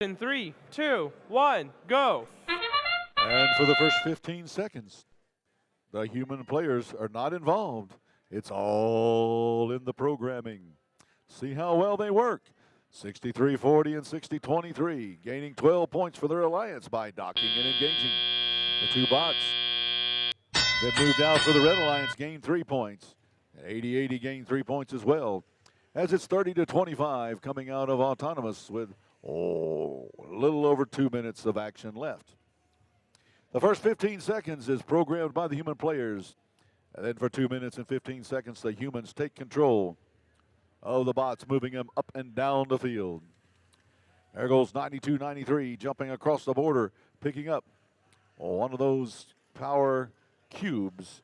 In 3, 2, 1, go. And for the first 15 seconds, the human players are not involved. It's all in the programming. See how well they work. 63-40 and 60-23, gaining 12 points for their alliance by docking and engaging. The two bots that moved out for the Red Alliance gained 3 points. 80-80 gained 3 points as well. As it's 30-25 coming out of Autonomous with a little over 2 minutes of action left. The first 15 seconds is programmed by the human players. And then for 2 minutes and 15 seconds, the humans take control of the bots, moving them up and down the field. There goes 92-93, jumping across the border, picking up one of those power cubes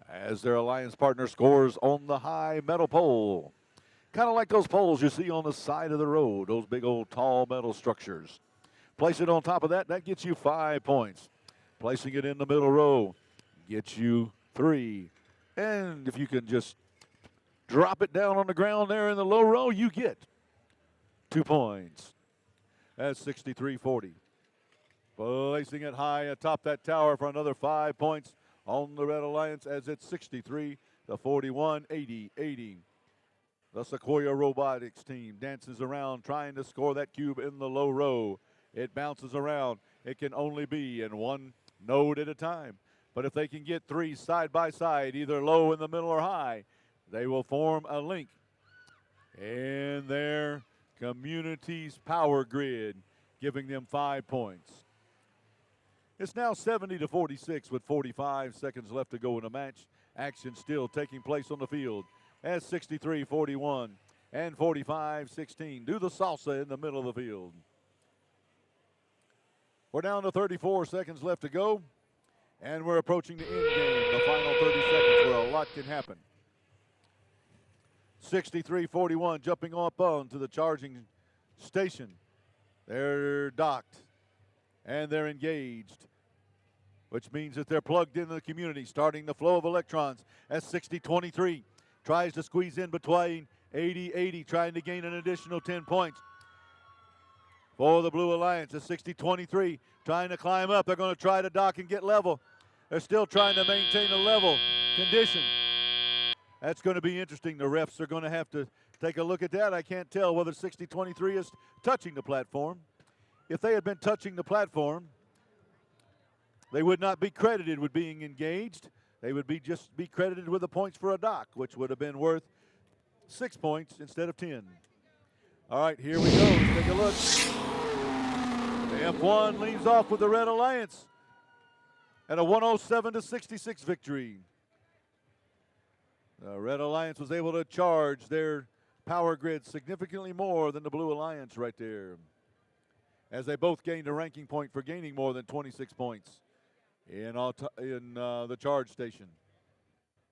as their alliance partner scores on the high metal pole. Kind of like those poles you see on the side of the road, those big old tall metal structures. Place it on top of that, that gets you 5 points. Placing it in the middle row gets you 3. And if you can just drop it down on the ground there in the low row, you get 2 points. That's 63-40. Placing it high atop that tower for another 5 points on the Red Alliance as it's 63-41, 80-80. The Sequoia Robotics team dances around trying to score that cube in the low row. It bounces around. It can only be in one node at a time. But if they can get 3 side by side, either low, in the middle, or high, they will form a link in their community's power grid, giving them 5 points. It's now 70-46 with 45 seconds left to go in the match. Action still taking place on the field as 63-41 and 45-16 do the salsa in the middle of the field. We're down to 34 seconds left to go, and we're approaching the end game, the final 30 seconds where a lot can happen. 63-41 jumping up onto the charging station. They're docked, and they're engaged, which means that they're plugged into the community, starting the flow of electrons as 60-23 tries to squeeze in between 80-80, trying to gain an additional 10 points. For the Blue Alliance, at 60-23, trying to climb up. They're going to try to dock and get level. They're still trying to maintain a level condition. That's going to be interesting. The refs are going to have to take a look at that. I can't tell whether 60-23 is touching the platform. If they had been touching the platform, they would not be credited with being engaged. They would just be credited with the points for a dock, which would have been worth 6 points instead of 10. All right, here we go. Let's take a look. The F1 leads off with the Red Alliance and a 107-66 victory. The Red Alliance was able to charge their power grid significantly more than the Blue Alliance right there, as they both gained a ranking point for gaining more than 26 points in the charge station.